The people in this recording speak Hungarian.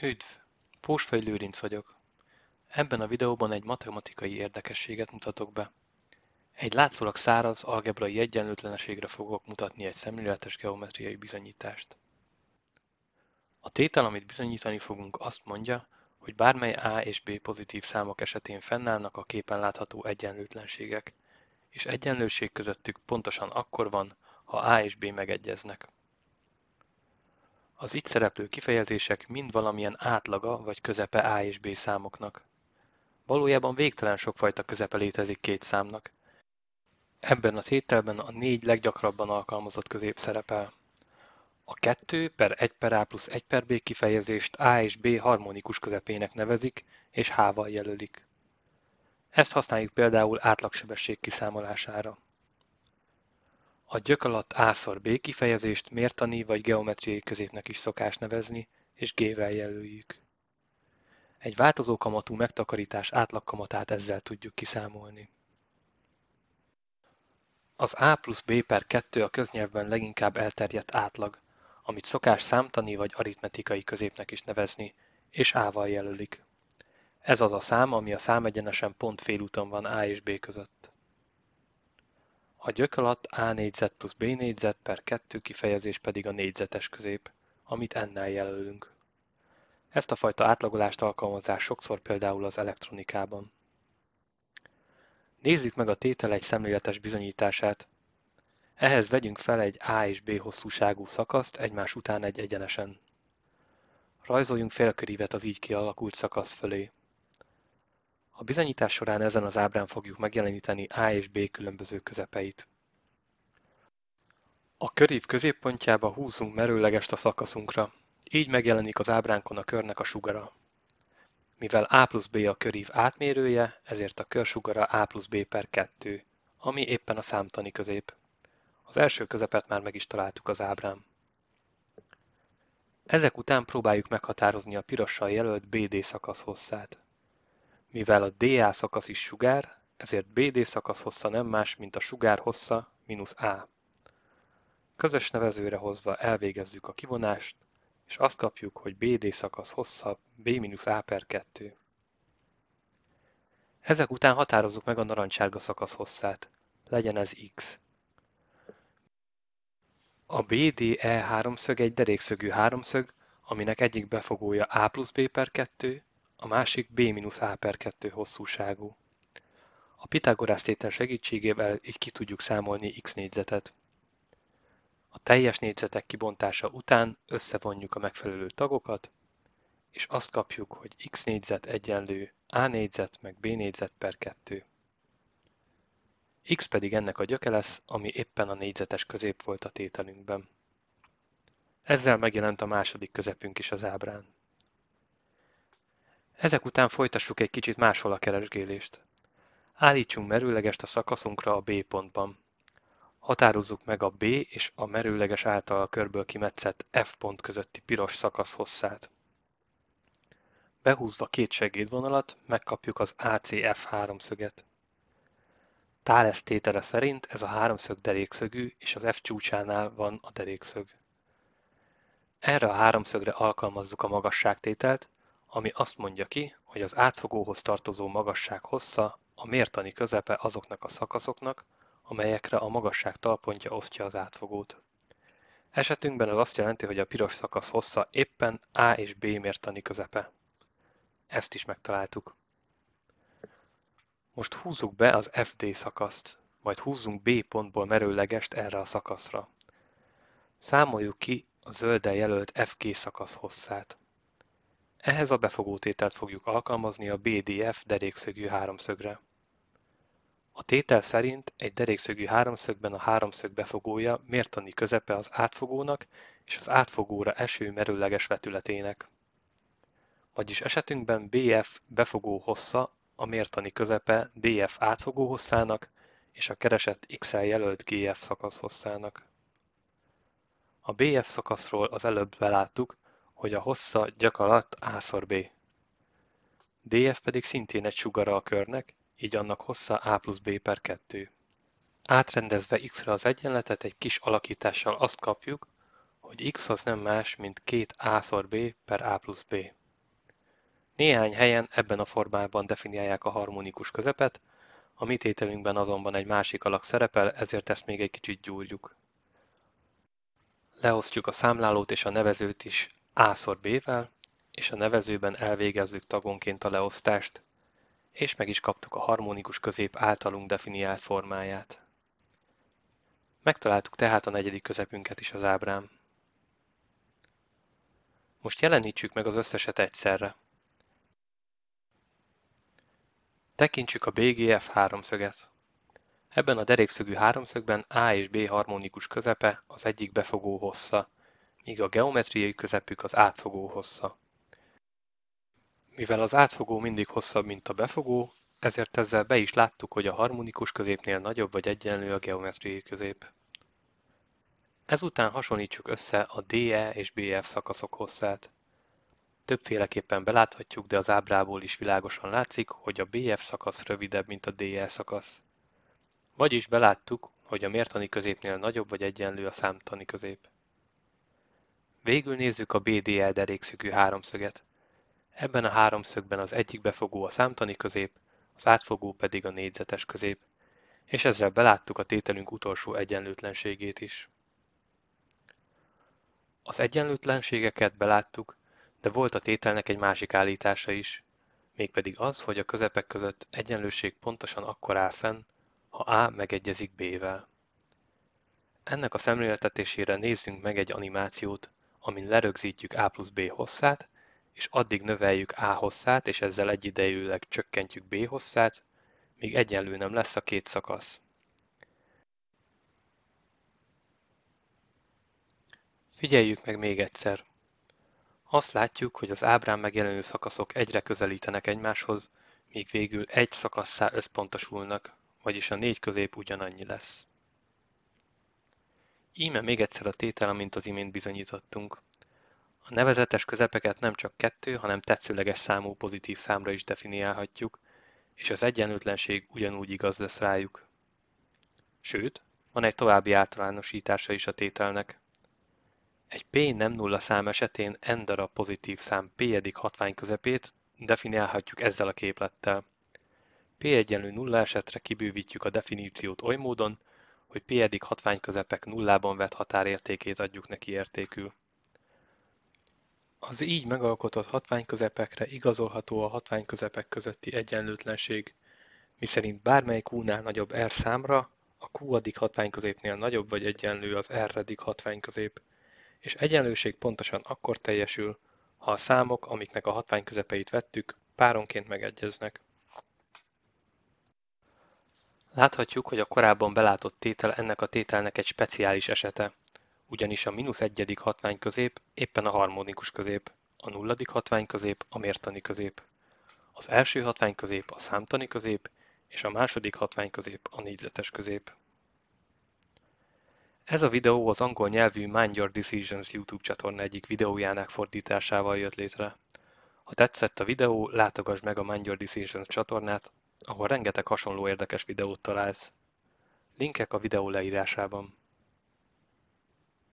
Üdv! Pósfai Lőrinc vagyok. Ebben a videóban egy matematikai érdekességet mutatok be. Egy látszólag száraz algebrai egyenlőtlenségre fogok mutatni egy szemléletes geometriai bizonyítást. A tétel, amit bizonyítani fogunk, azt mondja, hogy bármely A és B pozitív számok esetén fennállnak a képen látható egyenlőtlenségek, és egyenlőség közöttük pontosan akkor van, ha A és B megegyeznek. Az itt szereplő kifejezések mind valamilyen átlaga vagy közepe A és B számoknak. Valójában végtelen sokfajta közepe létezik két számnak. Ebben a tételben a 4 leggyakrabban alkalmazott közép szerepel. A 2 per 1 per A plusz 1 per B kifejezést A és B harmonikus közepének nevezik, és H-val jelölik. Ezt használjuk például átlagsebesség kiszámolására. A gyök alatt A-szor B kifejezést mértani vagy geometriai középnek is szokás nevezni, és G-vel jelöljük. Egy változó kamatú megtakarítás átlagkamatát ezzel tudjuk kiszámolni. Az A plusz B per 2 a köznyelvben leginkább elterjedt átlag, amit szokás számtani vagy aritmetikai középnek is nevezni, és A-val jelölik. Ez az a szám, ami a számegyenesen pont félúton van A és B között. A gyök alatt A négyzet plusz B négyzet per 2 kifejezés pedig a négyzetes közép, amit N-nel jelölünk. Ezt a fajta átlagolást alkalmazzák sokszor például az elektronikában. Nézzük meg a tétel egy szemléletes bizonyítását. Ehhez vegyünk fel egy A és B hosszúságú szakaszt egymás után egy egyenesen. Rajzoljunk félkörívet az így kialakult szakasz fölé. A bizonyítás során ezen az ábrán fogjuk megjeleníteni A és B különböző közepeit. A körív középpontjába húzzunk merőlegest a szakaszunkra, így megjelenik az ábránkon a körnek a sugara. Mivel A plusz B a körív átmérője, ezért a kör sugara A plusz B per 2, ami éppen a számtani közép. Az első közepet már meg is találtuk az ábrán. Ezek után próbáljuk meghatározni a pirossal jelölt BD szakasz hosszát. Mivel a DA szakasz is sugár, ezért BD szakasz hossza nem más, mint a sugár hossza mínusz A. Közös nevezőre hozva elvégezzük a kivonást, és azt kapjuk, hogy BD szakasz hossza B-A per 2. Ezek után határozzuk meg a narancssárga szakasz hosszát. Legyen ez X. A BDE háromszög egy derékszögű háromszög, aminek egyik befogója A plusz B per 2, a másik B-A per 2 hosszúságú. A Pithagorász tétel segítségével így ki tudjuk számolni X négyzetet. A teljes négyzetek kibontása után összevonjuk a megfelelő tagokat, és azt kapjuk, hogy X négyzet egyenlő A négyzet meg B négyzet per 2. X pedig ennek a gyöke lesz, ami éppen a négyzetes közép volt a tételünkben. Ezzel megjelent a második közepünk is az ábrán. Ezek után folytassuk egy kicsit máshol a keresgélést. Állítsunk merőlegest a szakaszunkra a B pontban. Határozzuk meg a B és a merőleges által a körből kimetszett F pont közötti piros szakasz hosszát. Behúzva két segédvonalat megkapjuk az ACF háromszöget. Thales tétele szerint ez a háromszög derékszögű, és az F csúcsánál van a derékszög. Erre a háromszögre alkalmazzuk a magasságtételt, ami azt mondja ki, hogy az átfogóhoz tartozó magasság hossza a mértani közepe azoknak a szakaszoknak, amelyekre a magasság talpontja osztja az átfogót. Esetünkben ez azt jelenti, hogy a piros szakasz hossza éppen A és B mértani közepe. Ezt is megtaláltuk. Most húzzuk be az FD szakaszt, majd húzzunk B pontból merőlegest erre a szakaszra. Számoljuk ki a zölddel jelölt FG szakasz hosszát. Ehhez a befogótételt fogjuk alkalmazni a BDF derékszögű háromszögre. A tétel szerint egy derékszögű háromszögben a háromszög befogója mértani közepe az átfogónak és az átfogóra eső merőleges vetületének. Vagyis esetünkben BF befogó hossza a mértani közepe DF átfogó hosszának és a keresett X-el jelölt GF szakasz hosszának. A BF szakaszról az előbb beláttuk, hogy a hossza gyök alatt A-szor B. DF pedig szintén egy sugara a körnek, így annak hossza A plusz B per 2. Átrendezve X-re az egyenletet egy kis alakítással azt kapjuk, hogy X az nem más, mint 2 A-szor B per A plusz B. Néhány helyen ebben a formában definiálják a harmonikus közepet, a mi tételünkben azonban egy másik alak szerepel, ezért ezt még egy kicsit gyúrjuk. Leosztjuk a számlálót és a nevezőt is A-szor B-vel, és a nevezőben elvégezzük tagonként a leosztást, és meg is kaptuk a harmonikus közép általunk definiált formáját. Megtaláltuk tehát a negyedik közepünket is az ábrán. Most jelenítsük meg az összeset egyszerre. Tekintsük a BGF háromszöget. Ebben a derékszögű háromszögben A és B harmonikus közepe az egyik befogó hossza, míg a geometriai közepük az átfogó hossza. Mivel az átfogó mindig hosszabb, mint a befogó, ezért ezzel be is láttuk, hogy a harmonikus középnél nagyobb vagy egyenlő a geometriai közép. Ezután hasonlítsuk össze a DE és BF szakaszok hosszát. Többféleképpen beláthatjuk, de az ábrából is világosan látszik, hogy a BF szakasz rövidebb, mint a DE szakasz. Vagyis beláttuk, hogy a mértani középnél nagyobb vagy egyenlő a számtani közép. Végül nézzük a BDE derékszögű háromszöget. Ebben a háromszögben az egyik befogó a számtani közép, az átfogó pedig a négyzetes közép, és ezzel beláttuk a tételünk utolsó egyenlőtlenségét is. Az egyenlőtlenségeket beláttuk, de volt a tételnek egy másik állítása is, mégpedig az, hogy a közepek között egyenlőség pontosan akkor áll fenn, ha A megegyezik B-vel. Ennek a szemléltetésére nézzünk meg egy animációt, amin lerögzítjük A plusz B hosszát, és addig növeljük A hosszát, és ezzel egyidejűleg csökkentjük B hosszát, míg egyenlő nem lesz a két szakasz. Figyeljük meg még egyszer. Azt látjuk, hogy az ábrán megjelenő szakaszok egyre közelítenek egymáshoz, míg végül egy szakasszá összpontosulnak, vagyis a négy közép ugyanannyi lesz. Íme még egyszer a tétel, amint az imént bizonyítottunk. A nevezetes közepeket nem csak kettő, hanem tetszőleges számú pozitív számra is definiálhatjuk, és az egyenlőtlenség ugyanúgy igaz lesz rájuk. Sőt, van egy további általánosítása is a tételnek. Egy P nem nulla szám esetén n darab pozitív szám P-edik hatvány közepét definiálhatjuk ezzel a képlettel. P egyenlő nulla esetre kibővítjük a definíciót oly módon, hogy P-edik hatvány közepek nullában vett határértékét adjuk neki értékül. Az így megalkotott hatványközepekre igazolható a hatványközepek közötti egyenlőtlenség, miszerint bármely Q-nál nagyobb R számra a Q-adik hatványközépnél nagyobb vagy egyenlő az R-edik hatványközép, és egyenlőség pontosan akkor teljesül, ha a számok, amiknek a hatványközepeit vettük, páronként megegyeznek. Láthatjuk, hogy a korábban belátott tétel ennek a tételnek egy speciális esete, ugyanis a -1. hatványközép éppen a harmonikus közép, a nulladik hatványközép a mértani közép. Az első hatványközép a számtani közép, és a második hatványközép a négyzetes közép. Ez a videó az angol nyelvű Mind Your Decisions YouTube csatorna egyik videójának fordításával jött létre. Ha tetszett a videó, látogass meg a Mind Your Decisions csatornát, ahol rengeteg hasonló érdekes videót találsz. Linkek a videó leírásában.